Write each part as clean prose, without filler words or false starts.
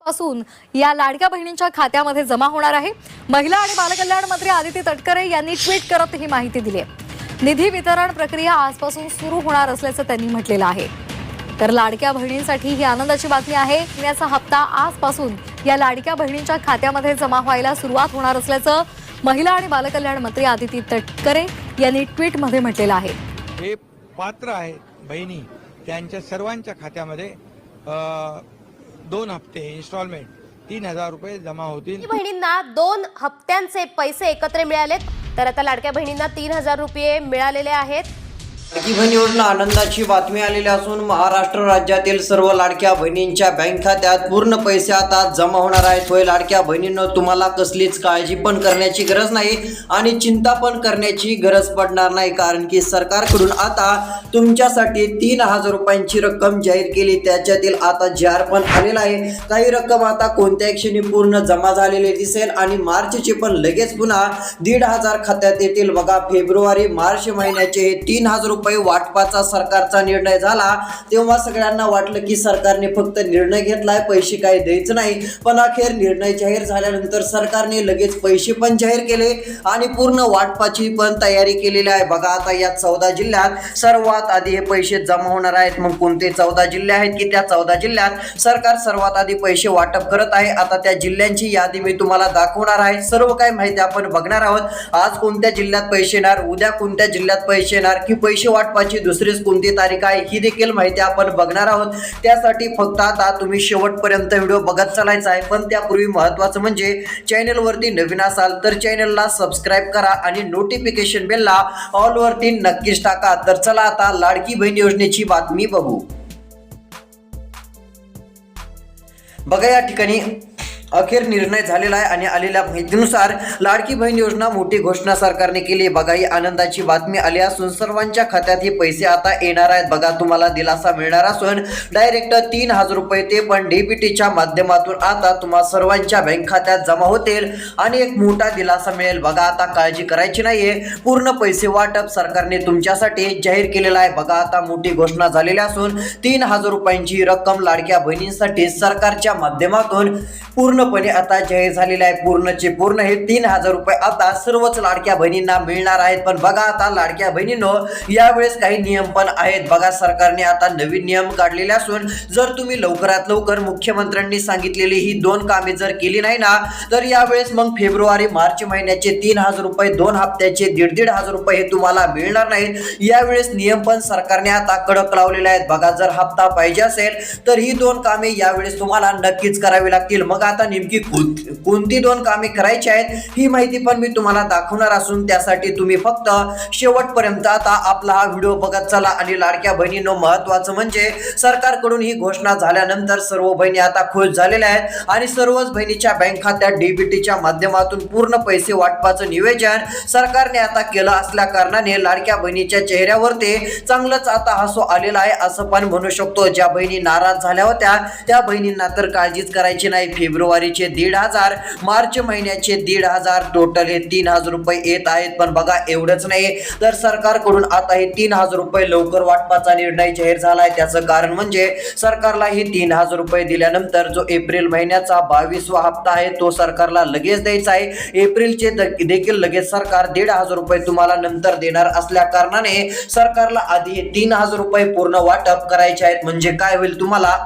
पासून या लाडक्या बहिणींच्या खात्यामध्ये जमा होणार आहे। महिला आणि बालकल्याण मंत्री आदिती तटकरे यांनी ट्विट करत ही माहिती दिली आहे। निधी वितरण प्रक्रिया आजपासून सुरू होणार असल्याचं त्यांनी म्हटलेलं आहे। तर लाडक्या बहिणींसाठी ही आनंदाची बातमी आहे। याचा हप्ता आजपासून या लाडक्या बहिणींच्या खात्यामध्ये जमा व्हायला सुरुवात होणार असल्याचं महिला आणि बालकल्याण मंत्री आदिती तटकरे यांनी ट्विटमध्ये म्हटलेलं आहे। हे पात्र आहे बहिणी त्यांच्या सर्वांच्या खात्यामध्ये 2 हप्ते इन्स्टॉलमेंट 3000 रुपये जमा होतील। बहिणींना 2 हप्त्यांचे पैसे एकत्र मिळालेत। तर आता लाडक्या बहिणींना 3000 रुपये मिळालेले आहेत। लाडकी बहीण योजना आनंदाची बातमी आलेली असून महाराष्ट्र राज्यातील सर्व लाडक्या बहिणींच्या बँक खात्यात पूर्ण पैसे आता जमा होणार आहेत। होय लाडक्या बहिणींनो, तुम्हाला कसलीच काळजी पण करण्याची गरज नाही आणि चिंता पण करण्याची गरज पडणार नाही, कारण की सरकारकडून आता तुमच्यासाठी 3000 रुपयांची रक्कम जाहीर केली। त्याच्यातील आता जार पण आलेला आहे। काही रक्कम आता कोणत्या क्षणी पूर्ण जमा झालेली दिसेल आणि मार्चचे पण लगेच पुन्हा 1500 खात्यात येतील। बघा, फेब्रुवारी मार्च महिन्याचे 3000 रुपये वाटपाचा सरकारचा निर्णय झाला तेव्हा सगळ्यांना वाटलं की सरकारने फक्त निर्णय घेतलाय, पैसे काही द्यायचं नाही, पण अखेर निर्णय जाहीर झाल्यानंतर सरकारने लगेच पैसे पण जाहीर केले आणि पूर्ण वाटपाची पण तयारी केलेली आहे। बघा, आता या 14 जिल्ह्यात सर्वात आधी हे पैसे जमा होणार आहेत। मग कोणते 14 जिल्हे आहेत की त्या 14 जिल्ह्यात सरकार सर्वात आधी पैसे वाटप करत आहे। आता त्या जिल्ह्यांची यादी मी तुम्हाला दाखवणार आहे। सर्व काही माहिती आपण बघणार आहोत। आज कोणत्या जिल्ह्यात पैसे येणार, उद्या कोणत्या जिल्ह्यात पैसे येणार, की पैसे वाटपाची दुसरीच कोणती तारीख आहे ही देखील माहिती आपण बघणार आहोत। त्यासाठी फक्त आता तुम्ही शेवटपर्यंत व्हिडिओ बघत चालायचा आहे। पण त्यापूर्वी महत्त्वाचं म्हणजे चॅनलवरती नवीन असाल तर चॅनलला सबस्क्राईब करा आणि नोटिफिकेशन बेलला ऑल वरती नक्कीच टाका। तर चला आता लाडकी बहीण योजनेची बातमी बघू। बघा, या ठिकाणी अखेर निर्णय झालेला आहे आणि आलेल्या माहितीनुसार लाडकी बहीण योजना मोठी घोषणा सरकारने केली। बघा, ही आनंदाची बातमी आली असून सर्वांच्या खात्यात हे पैसे आता येणार आहेत। बघा, तुम्हाला दिलासा मिळणार असून डायरेक्ट 3000 रुपये ते पण डीबीटीच्या माध्यमातून आता तुम्हा सर्वांच्या बँक खात्यात जमा होतील आणि एक मोठा दिलासा मिळेल। बघा, आता काळजी करायची नाहीये, पूर्ण पैसे वाटप सरकारने तुमच्यासाठी जाहीर केलेला आहे। बघा, आता मोठी घोषणा झालेली असून 3000 रुपयांची रक्कम लाडक्या बहिणींसाठी सरकारच्या माध्यमातून पूर्णपणे आता जाहीर झालेले आहे। पूर्णचे पूर्ण हे 3000 रुपये आता सर्वच लाडक्या बहिणींना मिळणार आहेत। पण बघा, आता लाडक्या बहिणींनो, यावेळेस काही नियम पण आहेत। बघा, सरकारने आता नवीन नियम काढलेले असून जर तुम्ही लवकरात लवकर मुख्यमंत्र्यांनी सांगितलेली ही 2 कामे जर केली नाही ना, तर यावेळेस मग फेब्रुवारी मार्च महिन्याचे 3000 रुपये 2 हप्त्याचे 1500 रुपये हे तुम्हाला मिळणार नाहीत। यावेळेस नियम पण सरकारने आता कडक लावलेले आहेत। बघा, जर हप्ता पाहिजे असेल तर ही 2 कामे यावेळेस तुम्हाला नक्कीच करावी लागतील। मग आता नेमकी कोणती 2 कामे करायची आहेत ही माहिती पण मी तुम्हाला दाखवणार असून त्यासाठी तुम्ही फक्त शेवटपर्यंत आता आपला हा व्हिडिओ बघत चला। आणि लाडक्या बहिणींनो, महत्त्वाचं म्हणजे सरकारकडून ही घोषणा झाल्यानंतर सर्व बहिणी आता खुश झालेल्या आहेत आणि सर्वच बहिणीच्या बँक खात्यात डीबीटीच्या माध्यमातून पूर्ण पैसे वाटपाचं नियोजन सरकारने आता केलं असल्या कारणाने लाडक्या बहिणीच्या चेहऱ्यावरती चांगलंच आता हसू आलेलं आहे असं पण म्हणू शकतो। ज्या बहिणी नाराज झाल्या होत्या त्या बहिणींना तर काळजीच करायची नाही। फेब्रुवारीचे 1500, मार्च महिन्याचे 1500, टोटल हे 3000 रुपये येत आहेत। पण बघा, एवढंच नाही तर सरकारकडून आता हे 3000 रुपये लवकर वाटपाचा निर्णय जाहीर झालाय। त्याचं कारण म्हणजे सरकारला हे 3000 रुपये दिल्यानंतर जो एप्रिल महिन्याचा 22वा हप्ता आहे तो सरकारला लगेच द्यायचा आहे। एप्रिलचे देखील लगेच सरकार 1500 रुपये तुम्हाला नंतर देणार असल्या कारणाने सरकारला आधी हे 3000 रुपये पूर्ण वाटप करायचे आहेत। म्हणजे काय होईल, तुम्हाला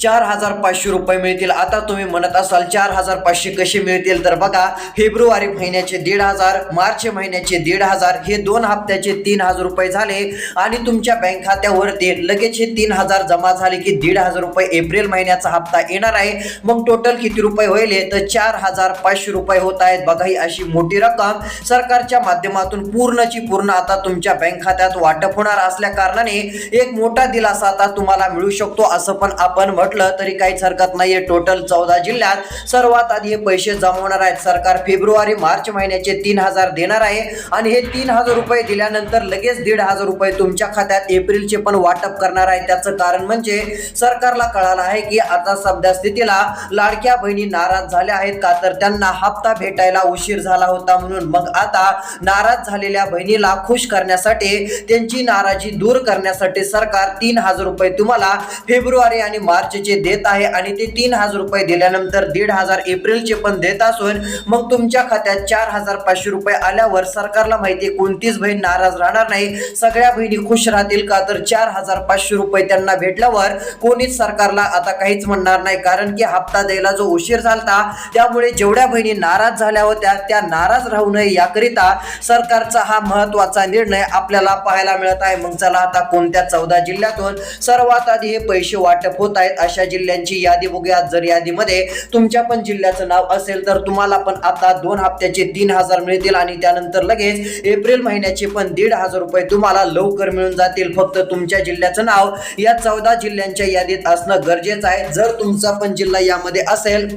4500 रुपये मिळतील। आता तुम्ही म्हणत असाल 4500 कसे मिळतील, तर बघा, फेब्रुवारी महिन्याचे 1500, मार्च महिन्याचे 1500 हे 2 हप्त्याचे 3000 रुपये झाले आणि तुमच्या बँक खात्यावरती लगेच हे 3000 जमा झाले की 1500 रुपये एप्रिल महिन्याचा हप्ता येणार आहे। मग टोटल किती रुपये होईल, तर 4500 रुपये होत आहेत। बघा, ही अशी मोठी रक्कम सरकारच्या माध्यमातून पूर्णची पूर्ण आता तुमच्या बँक खात्यात वाटप होणार असल्या कारणाने एक मोठा दिलासा आता तुम्हाला मिळू शकतो असं पण आपण तरी काहीच हरकत नाहीये। टोटल 14 जिल्ह्यात सर्वात आधी हे पैसे जमा होणार आहेत। सरकार फेब्रुवारी मार्च महिन्याचे 3000 देणार आहे आणि हे 3000 रुपये दिल्यानंतर लगेच 1500 रुपये तुमच्या खात्यात एप्रिलचे पण वाटप करणार आहे। त्याचं कारण म्हणजे सरकारला कळालं आहे की आता सध्या स्थितीला लाडक्या बहिणी नाराज झाल्या आहेत का, तर त्यांना हप्ता भेटायला उशीर झाला होता म्हणून। मग आता नाराज झालेल्या बहिणीला खुश करण्यासाठी, त्यांची नाराजी दूर करण्यासाठी सरकार 3000 रुपये तुम्हाला फेब्रुवारी आणि मार्च मार्चचे देत आहे आणि ते 3,000 रुपये दिल्यानंतर 1,500 एप्रिलचे पण देत असून मग तुमच्या खात्यात 4,500 रुपये आल्यावर सरकारला माहिती कोणतीच बहीण नाराज राहणार नाही, सगळ्या बहिणी खुश राहतील का? तर 4,500 रुपये त्यांना भेटल्यावर कोणीच सरकारला आता काहीच म्हणणार नाही, कारण की हप्ता द्यायला जो उशीर झाला त्यामुळे जेवढ्या बहिणी नाराज झाल्या होत्या त्या नाराज राहू नये याकरिता सरकारचा हा महत्त्वाचा निर्णय आपल्याला पाहायला मिळत आहे. मग चला आता कोणत्या 14 जिल्ह्यातून सर्वात आधी हे पैसे वाटप होत आहेत अशा जिल्ह्यांची यादी बघूया. जर यादीमध्ये तुमच्या पण जिल्ह्याचं नाव असेल तर तुम्हाला पण आता 2 हप्त्याचे 3,000 मिळतील आणि त्यानंतर लगेच एप्रिल महिन्याचे पण 1,500 रुपये तुम्हाला लवकर मिळून जातील. फक्त तुमच्या जिल्ह्याचं नाव या 14 जिल्ह्यांच्या यादीत असणं गरजेचं आहे. जर तुमचा पण जिल्हा यामध्ये असेल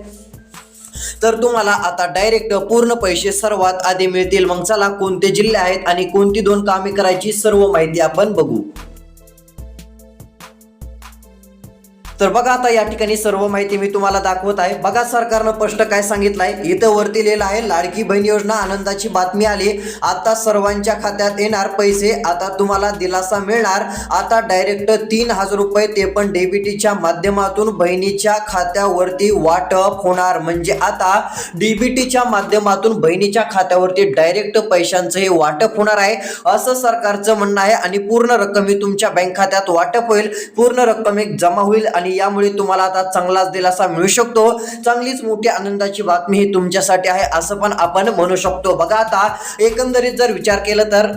तर तुम्हाला आता डायरेक्ट पूर्ण पैसे सर्वात आधी मिळतील. मग चला कोणते जिल्हे आहेत आणि कोणती 2 कामे करायची सर्व माहिती आपण बघू. तर बघा आता या ठिकाणी सर्व माहिती मी तुम्हाला दाखवत आहे. बघा सरकारनं स्पष्ट काय सांगितलंय, इथं वरती लिहिलं आहे लाडकी बहीण योजना आनंदाची बातमी आली, आता सर्वांच्या खात्यात येणार पैसे, आता तुम्हाला दिलासा मिळणार. आता डायरेक्ट 3,000 रुपये ते पण डीबीटीच्या माध्यमातून बहिणीच्या खात्यावरती वाटप होणार. म्हणजे आता डीबीटीच्या माध्यमातून बहिणीच्या खात्यावरती डायरेक्ट पैशांचं हे वाटप होणार आहे असं सरकारचं म्हणणं आहे. आणि पूर्ण रक्कम ही तुमच्या बँक खात्यात वाटप होईल, पूर्ण रक्कम एक जमा होईल आणि यामुळे तुम्हाला आता चांगलाच दिलासा मिळू शकतो. चांगलीच मोठी आनंदाची बातमी ही तुमच्यासाठी आहे असं पण आपण म्हणू शकतो. बघा आता एकंदरीत जर विचार केला तर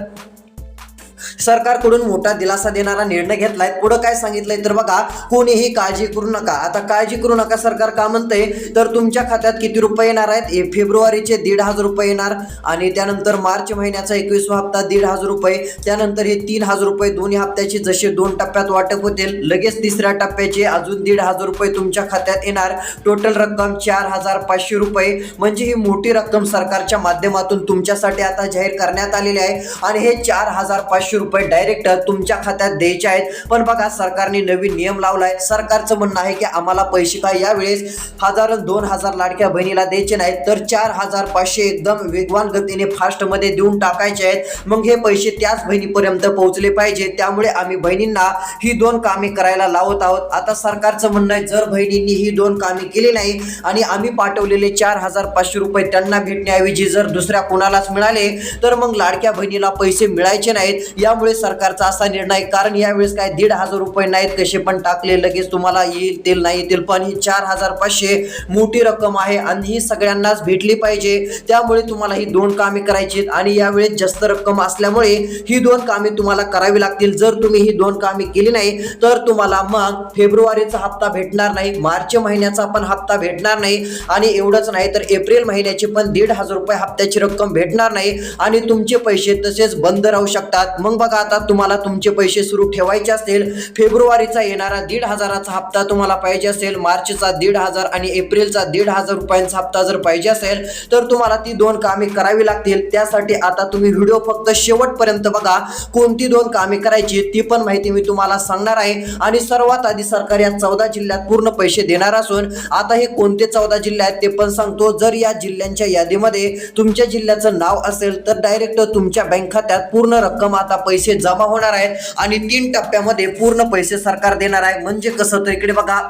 सरकारकडून मोठा दिलासा देणारा निर्णय घेतलाय. पुढे काय सांगितलंय तर बघा, कोणीही काळजी करू नका. आता काळजी करू नका सरकार का म्हणतंय तर तुमच्या खात्यात किती रुपये येणार आहेत, फेब्रुवारीचे 1,500 रुपये येणार आणि त्यानंतर मार्च महिन्याचा 21वा हप्ता 1,500 रुपये, त्यानंतर हे 3,000 रुपये दोन्ही हप्त्याचे जसे 2 टप्प्यात वाटप होतील लगेच तिसऱ्या टप्प्याचे अजून 1,500 रुपये तुमच्या खात्यात येणार. टोटल रक्कम 4,500 रुपये. म्हणजे ही मोठी रक्कम सरकारच्या माध्यमातून तुमच्यासाठी आता जाहीर करण्यात आलेली आहे आणि हे 4,500 रुपये डायरेक्ट तुमच्या खात्यात द्यायचे आहेत. पण बघा सरकारने नवीन नियम लावलाय. सरकारचं म्हणणं आहे की आम्हाला पैसे काय यावेळेस 1,000-2,000 लाडक्या बहिणीला द्यायचे नाहीत तर 4,500 एकदम वेगवान गतीने फास्ट मध्ये देऊन टाकायचे आहेत. मग हे पैसे त्याच बहिणीपर्यंत पोहोचले पाहिजे. त्यामुळे आम्ही बहिणींना ही 2 कामे करायला लावत आहोत. आता सरकारचं म्हणणं आहे जर बहिणींनी ही 2 कामे केली नाही आणि आम्ही पाठवलेले 4,500 रुपये त्यांना भेटण्याऐवजी जर दुसऱ्या कोणालाच मिळाले तर मग लाडक्या बहिणीला पैसे मिळायचे नाहीत. यामुळे सरकारचा असा निर्णय, कारण यावेळेस काय 1,500 रुपये नाहीत कसे पण टाकले लगेच तुम्हाला येतील नाही येतील, पण ही 4,500 मोठी रक्कम आहे आणि ही सगळ्यांनाच भेटली पाहिजे. त्यामुळे तुम्हाला ही 2 कामे करायची आणि यावेळेस जास्त रक्कम असल्यामुळे ही 2 कामे तुम्हाला करावी लागतील. जर तुम्ही ही 2 कामे केली नाही तर तुम्हाला मग फेब्रुवारीचा हप्ता भेटणार नाही, मार्च महिन्याचा पण हप्ता भेटणार नाही आणि एवढंच नाही तर एप्रिल महिन्याची पण 1,500 रुपये हप्त्याची रक्कम भेटणार नाही आणि तुमचे पैसे तसेच बंद राहू शकतात. मग बघा आता तुम्हाला तुमचे पैसे सुरू ठेवायचे असतील, फेब्रुवारीचा येणारा 1,500चा हप्ता तुम्हाला पाहिजे असेल, मार्चचा 1,500 आणि एप्रिलचा 1,500 रुपयांचा हप्ता जर पाहिजे असेल तर तुम्हाला ती 2 कामे करावी लागतील. त्यासाठी आता तुम्ही व्हिडिओ फक्त शेवटपर्यंत बघा. कोणती 2 कामे करायची ती पण माहिती मी तुम्हाला सांगणार आहे. आणि सर्वात आधी सरकार या 14 जिल्ह्यात पूर्ण पैसे देणार असून आता हे कोणते 14 जिल्हे आहेत ते पण सांगतो. जर या जिल्ह्यांच्या यादीमध्ये तुमच्या जिल्ह्याचं नाव असेल तर डायरेक्ट तुमच्या बँक खात्यात पूर्ण रक्कम आता पैसे जमा होणार आहेत आणि 3 टप्प्यामध्ये पूर्ण पैसे सरकार देणार आहे. म्हणजे कसं तर इकडे बघा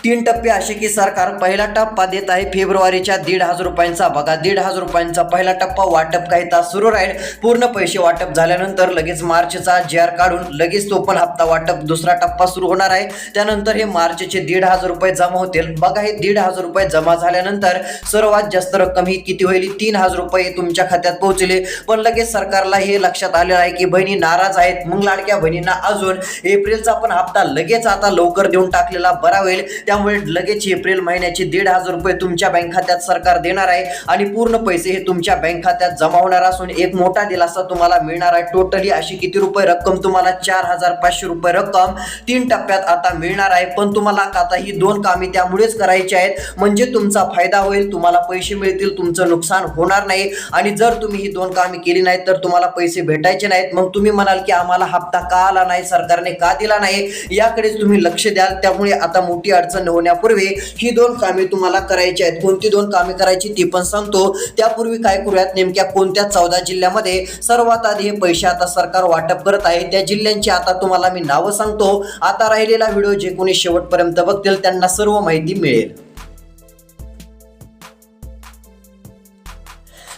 3 टप्पे असे की सरकार पहिला टप्पा देत आहे फेब्रुवारीच्या 1,500 रुपयांचा. बघा 1,500 रुपयांचा पहिला टप्पा वाटप काही तास सुरू राहील. पूर्ण पैसे वाटप झाल्यानंतर लगेच मार्चचा JR काढून लगेच तो पण हप्ता वाटप दुसरा टप्पा सुरू होणार आहे. त्यानंतर हे मार्चचे 1,500 रुपये जमा होतील. बघा हे 1,500 रुपये जमा झाल्यानंतर सर्वात जास्त रक्कम ही किती होईल, 3,000 रुपये तुमच्या खात्यात पोहोचले. पण लगेच सरकारला हे लक्षात आलेलं आहे की बहिणी नाराज आहेत. मग लाडक्या बहिणींना अजून एप्रिलचा पण हप्ता लगेच आता लवकर देऊन टाकलेला बरा होईल. त्यामुळे लगेच एप्रिल महिन्याचे 1,500 रुपये तुमच्या बँक खात्यात सरकार देणार आहे आणि पूर्ण पैसे हे तुमच्या बँक खात्यात जमा होणार असून एक मोठा दिलासा तुम्हाला मिळणार आहे. टोटली अशी किती रुपये रक्कम तुम्हाला 4,500 रुपये रक्कम 3 टप्प्यात आता मिळणार आहे. पण तुम्हाला आता ही 2 कामे त्यामुळेच करायची आहेत म्हणजे तुमचा फायदा होईल, तुम्हाला पैसे मिळतील, तुमचं नुकसान होणार नाही. आणि जर तुम्ही ही 2 कामे केली नाहीत तर तुम्हाला पैसे भेटायचे नाहीत. मग तुम्ही म्हणाल की आम्हाला हप्ता का आला नाही, सरकारने का दिला नाही, याकडेच तुम्ही लक्ष द्याल. त्यामुळे आता मोठी अडचण बंद होण्यापूर्वी ही 2 कामे तुम्हाला करायची आहेत. कोणती 2 कामे करायची ती पण सांगतो. त्यापूर्वी काय करूयात, नेमक्या कोणत्या 14 जिल्ह्यामध्ये सर्वात आधी हे पैसे आता सरकार वाटप करत आहे त्या जिल्ह्यांची आता तुम्हाला मी नावं सांगतो. आता राहिलेला व्हिडिओ जे कोणी शेवटपर्यंत बघतील त्यांना सर्व माहिती मिळेल.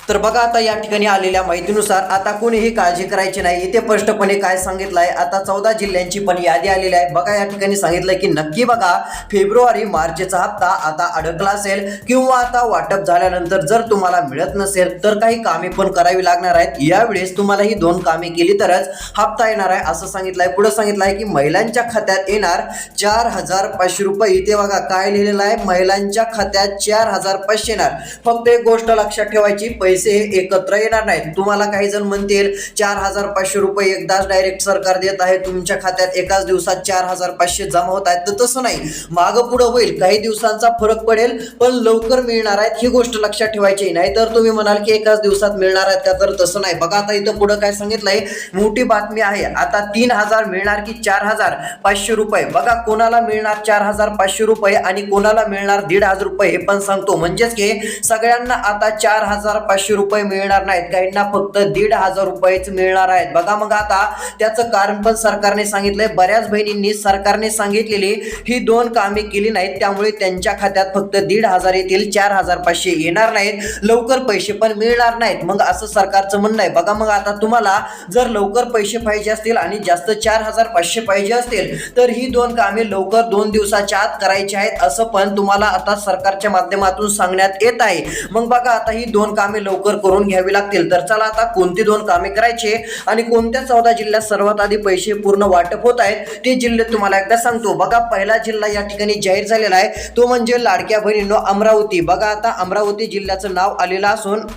तर बघा, आता या ठिकाणी आलेल्या माहितीनुसार आता कोणीही काळजी करायची नाही. इथे स्पष्टपणे काय सांगितलं आहे, आता 14 जिल्ह्यांची पण यादी आलेली आहे. बघा, या ठिकाणी सांगितलंय की नक्की बघा, फेब्रुवारी मार्चचा हप्ता आता अडकला असेल किंवा आता वाटप झाल्यानंतर जर तुम्हाला मिळत नसेल तर काही कामे पण करावी लागणार आहेत. यावेळेस तुम्हाला ही 2 कामे केली तरच हप्ता येणार आहे असं सांगितलंय. पुढे सांगितलंय की महिलांच्या खात्यात येणार 4,500 रुपये. इथे बघा काय लिहिलेलं आहे, महिलांच्या खात्यात 4,500 येणार. फक्त एक गोष्ट लक्षात ठेवायची, पैसे एकत्र येणार नाहीत. तुम्हाला काही जण म्हणतील 4,500 रुपये एकदाच डायरेक्ट सरकार देत आहे तुमच्या खात्यात, एकाच दिवसात 4,500 जमा होत आहेत. तर तसं नाही, मागं पुढं होईल, काही दिवसांचा फरक पडेल पण लवकर मिळणार आहेत ही गोष्ट लक्षात ठेवायची. नाही तर तुम्ही म्हणाल की एकाच दिवसात मिळणार आहेत का, तर तसं नाही. बघा, आता इथं पुढं काय सांगितलंय, मोठी बातमी आहे. आता 3,000 मिळणार की 4,500 रुपये. बघा, कोणाला मिळणार 4,500 रुपये आणि कोणाला मिळणार 1,500 रुपये हे पण सांगतो. म्हणजेच की सगळ्यांना आता 4,500 रुपये मिळणार नाहीत, काहींना फक्त 1,500 रुपयेच मिळणार आहेत. बघा, मग आता त्याचं कारण पण सरकारने सांगितलंय. बऱ्याच बहिणींनी सरकारने सांगितलेली ही 2 कामे केली नाहीत, त्यामुळे त्यांच्या खात्यात फक्त 1,500 येतील, 4,500 येणार नाहीत, लवकर पैसे पण मिळणार नाहीत. मग असं सरकारचं म्हणणं आहे. बघा, मग आता तुम्हाला जर लवकर पैसे पाहिजे असतील आणि जास्त 4,500 पाहिजे असतील तर ही 2 कामे लवकर 2 दिवसाच्या आत करायची आहेत असं पण तुम्हाला आता सरकारच्या माध्यमातून सांगण्यात येत आहे. मग बघा, आता ही 2 कामे लवकर करून घ्यावी लागतील. तर चला, आता कोणती 2 कामे करायची आणि कोणत्या 14 जिल्ह्यात सर्वात आधी पैसे पूर्ण वाटप होत आहेत ते जिल्हे तुम्हाला एकदा सांगतो. बघा, पहिला जिल्हा या ठिकाणी जाहीर झालेला आहे तो म्हणजे लाडक्या बहिणींनो अमरावती. बघा, आता अमरावती जिल्ह्याचं नाव आलेलं असून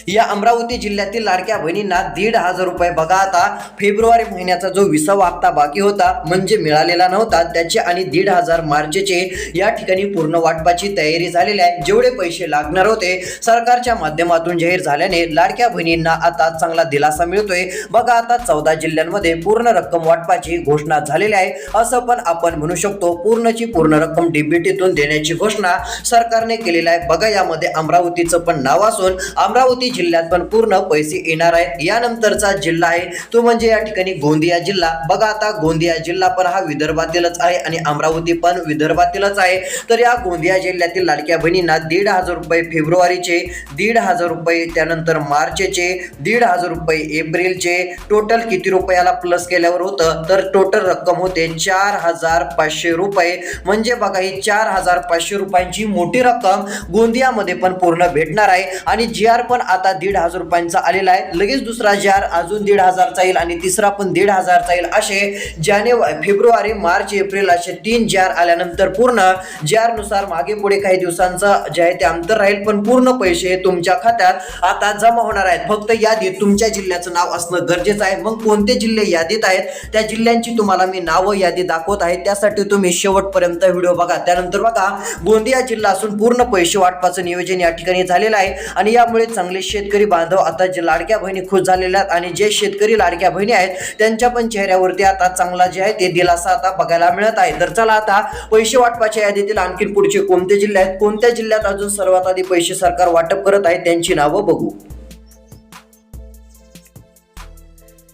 या अमरावती जिल्ह्यातील लाडक्या बहिणींना 1,500 रुपये. बघा, आता फेब्रुवारी महिन्याचा जो 20वा हप्ता बाकी होता म्हणजे मिळालेला नव्हता त्याचे आणि 1,500 मार्चचे या ठिकाणी पूर्ण वाटपाची तयारी झालेली आहे. जेवढे पैसे लागणार होते सरकारच्या माध्यमातून जाहीर झाल्याने लाडक्या बहिणींना आता चांगला दिलासा मिळतोय. बघा, आता 14 जिल्ह्यांमध्ये पूर्ण रक्कम वाटपाची घोषणा झालेली आहे असं पण आपण म्हणू शकतो. पूर्णची पूर्ण रक्कम डीबीटीतून देण्याची घोषणा सरकारने केलेली आहे. बघा, यामध्ये अमरावतीचं पण नाव असून अमरावती जिल्ह्यात पण पूर्ण पैसे येणार आहेत. यानंतरचा जिल्हा आहे तो म्हणजे या ठिकाणी गोंदिया जिल्हा. बघा, आता गोंदिया जिल्हा पण हा विदर्भातीलच आहे आणि अमरावती पण विदर्भातीलच आहे. तर या गोंदिया जिल्ह्यातील लाडक्या बहिणींना 1,500 रुपये फेब्रुवारीचे, 1,500 रुपये त्यानंतर मार्चचे, 1,500 रुपये एप्रिलचे, टोटल किती रुपयाला प्लस केल्यावर होतं तर टोटल रक्कम होते 4,500 रुपये. म्हणजे बघा, ही 4,500 रुपयांची मोठी रक्कम गोंदियामध्ये पण पूर्ण भेटणार आहे. आणि जी आर पण आता 1,500 रुपयांचा आलेला आहे. लगेच दुसरा जार अजून 1,500चा येईल आणि तिसरा पण 1,500चा येईल. असे फेब्रुवारी मार्च एप्रिल असे 3 जार आल्यानंतर पूर्ण जार नुसार मागे पुढे काही दिवसांचं जे आहे ते अंतर राहील पण पूर्ण पैसे तुमच्या खात्यात आता जमा होणार आहेत. फक्त यादीत तुमच्या जिल्ह्याचं नाव असणं गरजेचं आहे. मग कोणते जिल्हे यादीत आहेत त्या जिल्ह्यांची तुम्हाला मी नावं यादी दाखवत आहे, त्यासाठी तुम्ही शेवटपर्यंत व्हिडिओ बघा. त्यानंतर बघा, गोंदिया जिल्हा असून पूर्ण पैसे वाटपाचं नियोजन या ठिकाणी झालेलं आहे आणि यामुळे चांगले शेतकरी बांधव आता जे लाडक्या बहिणी खुश झालेल्या आहेत आणि जे शेतकरी लाडक्या बहिणी आहेत त्यांच्या पण चेहऱ्यावरती आता चांगला जे आहे ते दिलासा आता बघायला मिळत आहे. तर चला, आता पैसे वाटपाच्या यादीतील आणखी पुढचे कोणते जिल्हे आहेत, कोणत्या जिल्ह्यात अजून सर्वात आधी पैसे सरकार वाटप करत आहे त्यांची नावं बघू.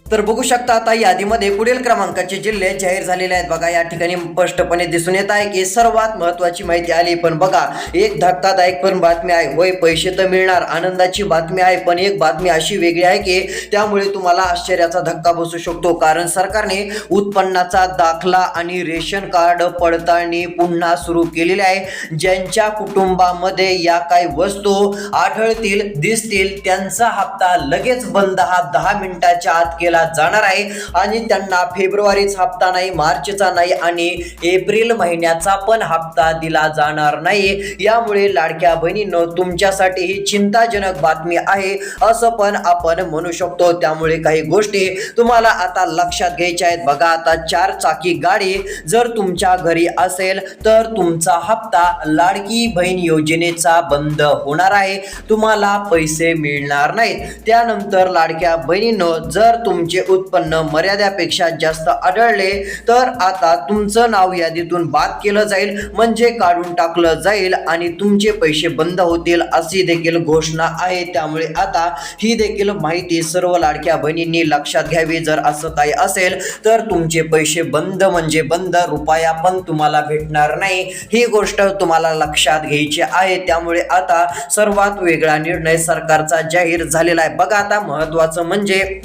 तर बघू शकता, आता यादीमध्ये पुढील क्रमांकाचे जिल्हे जाहीर झालेले आहेत. बघा, या ठिकाणी स्पष्टपणे दिसून येत आहे की सर्वात महत्वाची माहिती आली. पण बघा, एक धक्कादायक पण बातमी आहे. होय, पैसे तर मिळणार, आनंदाची बातमी आहे, पण एक बातमी अशी वेगळी आहे की त्यामुळे तुम्हाला आश्चर्याचा धक्का बसू शकतो. कारण सरकारने उत्पन्नाचा दाखला आणि रेशन कार्ड पडताळणी पुन्हा सुरू केलेली आहे. ज्यांच्या कुटुंबामध्ये या काही वस्तू आढळतील दिसतील त्यांचा हप्ता लगेच बंद हा 10 मिनिटाच्या आत केला जाणार आहे आणि त्यांना फेब्रुवारीचा हप्ता नाही, मार्चचा नाही आणि एप्रिल महिन्याचा पण हप्ता दिला जाणार नाही. यामुळे लाडक्या बहिणींनो तुमच्यासाठी ही चिंताजनक बातमी आहे असं पण आपण म्हणू शकतो. त्यामुळे काही गोष्टी तुम्हाला आता लक्षात घ्यायच्या आहेत. बघा, आता 4 चाकी गाडी जर तुमच्या घरी असेल तर तुमचा हप्ता लाडकी बहीण योजनेचा बंद होणार आहे, तुम्हाला पैसे मिळणार नाहीत. त्यानंतर लाडक्या बहिणींनो जर तुमच्या तुमचे उत्पन्न मर्यादेपेक्षा जास्त आढळले तर आता तुमचं नाव यादीतून बाद केलं जाईल, म्हणजे काढून टाकलं जाईल आणि तुमचे पैसे बंद होतील अशी देखील घोषणा आहे. त्यामुळे आता ही देखील माहिती सर्व लाडक्या बहिणींनी लक्षात घ्यावी. जर असं काही असेल तर तुमचे पैसे बंद म्हणजे बंद, रुपया पण तुम्हाला भेटणार नाही. ही गोष्ट तुम्हाला लक्षात घ्यायची आहे. त्यामुळे आता सर्वात वेगळा निर्णय सरकारचा जाहीर झालेला आहे. बघा आता महत्त्वाचं म्हणजे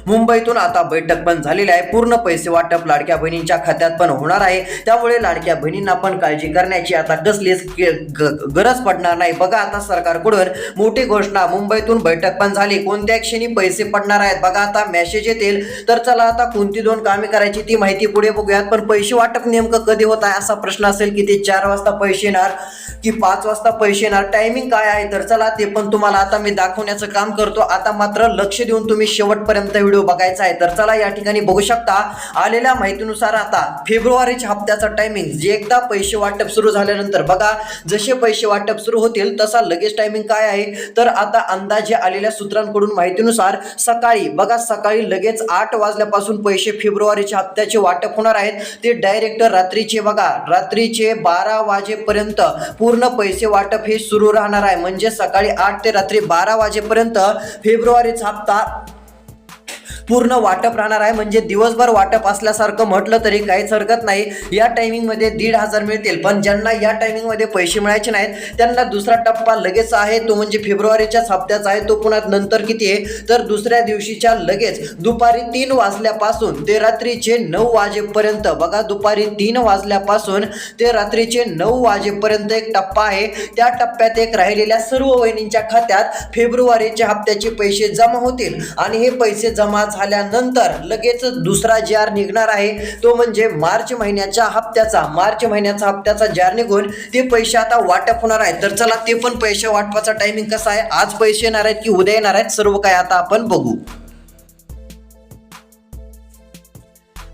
मुंबईतून आता बैठक पण झालेली आहे. पूर्ण पैसे वाटप लाडक्या बहिणींच्या खात्यात पण होणार आहे. त्यामुळे लाडक्या बहिणींना पण काळजी करण्याची आता कसलीच गरज पडणार नाही. बघा आता सरकारकडून मोठी घोषणा, मुंबईतून बैठक पण झाली. कोणत्या क्षणी पैसे पडणार आहेत बघा आता मेसेज येतील. तर चला आता कोणती 2 कामे करायची ती माहिती पुढे बघूयात. पण पैसे वाटप नेमकं कधी होत आहे असा प्रश्न असेल की ते 4 वाजता पैसे येणार की 5 वाजता पैसे येणार, टायमिंग काय आहे तर चला ते पण तुम्हाला आता मी दाखवण्याचं काम करतो. आता मात्र लक्ष देऊन तुम्ही शेवटपर्यंत व्हिडिओ बघायचा आहे. तर चला या ठिकाणी बघू शकता आलेल्या माहितीनुसार आता फेब्रुवारीच्या हप्त्याचा टायमिंग जे एकदा पैसे वाटप सुरू झाल्यानंतर बघा जसे पैसे वाटप सुरू होतील तसा लगेच टायमिंग काय आहे तर आता अंदाजे आलेल्या सूत्रांकडून माहितीनुसार सकाळी बघा सकाळी लगेच 8 वाजल्यापासून पैसे फेब्रुवारीच्या हप्त्याचे वाटप होणार आहेत. ते डायरेक्ट रात्रीचे बघा रात्रीचे 12 वाजेपर्यंत पूर्ण पैसे वाटप हे सुरू राहणार आहे. म्हणजे सकाळी 8 ते रात्री 12 वाजेपर्यंत फेब्रुवारीचा हप्ता पूर्ण वाटप राहणार आहे. म्हणजे दिवसभर वाटप असल्यासारखं म्हटलं तरी काहीच हरकत नाही. या टायमिंगमध्ये 1,500 मिळतील. पण ज्यांना या टायमिंगमध्ये पैसे मिळायचे नाहीत त्यांना दुसरा टप्पा लगेच आहे, तो म्हणजे फेब्रुवारीच्याच हप्त्याचा आहे. तो पुन्हा नंतर किती आहे तर दुसऱ्या दिवशीच्या लगेच दुपारी 3 वाजल्यापासून ते रात्रीचे 9 वाजेपर्यंत बघा दुपारी 3 वाजल्यापासून ते रात्रीचे 9 वाजेपर्यंत एक टप्पा आहे. त्या टप्प्यात एक राहिलेल्या सर्व वहिनींच्या खात्यात फेब्रुवारीच्या हप्त्याचे पैसे जमा होतील आणि हे पैसे जमा झाल्यानंतर लगेच दुसरा जार निघणार आहे, तो म्हणजे मार्च महिन्याच्या हप्त्याचा जार निघून ते पैसे आता वाटप होणार आहे. तर चला ते पण पैसे वाटपाचा टायमिंग कसा आहे, आज पैसे येणार आहेत की उद्या येणार आहेत, सर्व काय आता आपण बघू.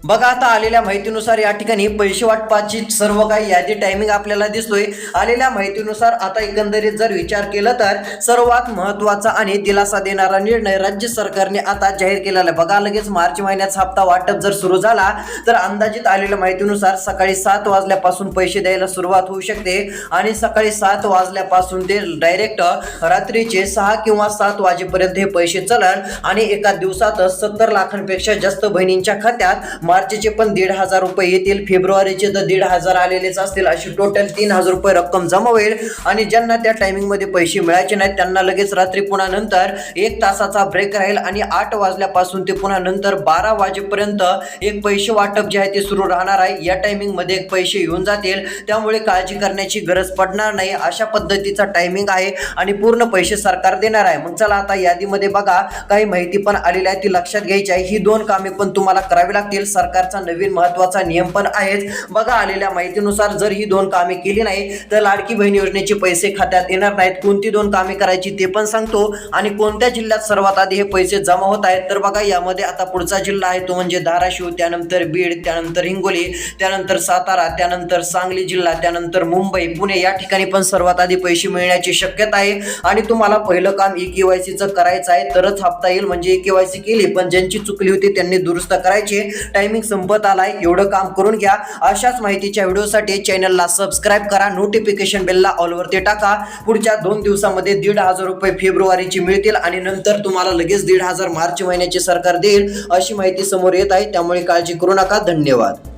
बघा आता आलेल्या माहितीनुसार या ठिकाणी पैसे वाटपाची सर्व काही यादी टायमिंग आपल्याला दिसतोय. आलेल्या माहितीनुसार आता एकंदरीत जर विचार केला तर सर्वात महत्त्वाचा आणि दिलासा देणारा निर्णय राज्य सरकारने आता जाहीर केलेला आहे. बघा लगेच मार्च महिन्याचा हप्ता वाटप जर सुरू झाला तर अंदाजित आलेल्या माहितीनुसार सकाळी 7 वाजल्यापासून पैसे द्यायला सुरुवात होऊ शकते आणि सकाळी 7 वाजल्यापासून ते डायरेक्ट रात्रीचे 6 किंवा 7 वाजेपर्यंत हे पैसे चलन आणि एका दिवसातच 70 लाखांपेक्षा जास्त बहिणींच्या खात्यात मार्चचे पण 1,500 रुपये येतील, फेब्रुवारीचे तर 1,500 आलेलेच असतील, अशी टोटल 3,000 रुपये रक्कम जमा होईल. आणि ज्यांना त्या टायमिंग मध्ये पैसे मिळायचे नाहीत त्यांना लगेच रात्री पुन्हा नंतर 1 तासाचा ब्रेक राहील आणि 8 वाजल्यापासून ते पुन्हा नंतर 12 वाजेपर्यंत एक पैसे वाटप जे आहे ते सुरू राहणार आहे. या टायमिंग मध्ये पैसे येऊन जातील, त्यामुळे काळजी करण्याची गरज पडणार नाही. अशा पद्धतीचा टायमिंग आहे आणि पूर्ण पैसे सरकार देणार आहे. मग चला आता यादीमध्ये बघा काही माहिती पण आलेली आहे ती लक्षात घ्यायची आहे. ही 2 कामे पण तुम्हाला करावी लागतील. सरकारचा नवीन महत्त्वाचा नियम पण आहेच. बघा आलेल्या माहितीनुसार जर ही 2 कामे केली नाही तर लाडकी बहीण योजनेचे पैसे खात्यात येणार नाहीत. कोणती 2 कामे करायची ते पण सांगतो आणि कोणत्या जिल्ह्यात सर्वात आधी हे पैसे जमा होत आहेत तर बघा यामध्ये आता पुढचा जिल्हा आहे तो म्हणजे धाराशिव, त्यानंतर बीड, त्यानंतर हिंगोली, त्यानंतर सातारा, त्यानंतर सांगली जिल्हा, त्यानंतर मुंबई, पुणे या ठिकाणी पण सर्वात आधी पैसे मिळण्याची शक्यता आहे. आणि तुम्हाला पहिलं काम ई-केवायसीचं करायचं आहे तरच हप्ता येईल. म्हणजे ई-केवायसी केली पण ज्यांची चुकली होती त्यांनी दुरुस्त करायची. टायमिंग संपत आलाय, एवढं काम करून घ्या. अशाच माहितीच्या व्हिडिओसाठी चॅनलला सबस्क्राईब करा, नोटिफिकेशन बेलला ऑल वरती टाका. पुढच्या 2 दिवसामध्ये 1,500 रुपये फेब्रुवारीची मिळतील आणि नंतर तुम्हाला लगेच 1,500 मार्च महिन्याचे सरकार देईल अशी माहिती समोर येत आहे. त्यामुळे काळजी करू नका. धन्यवाद.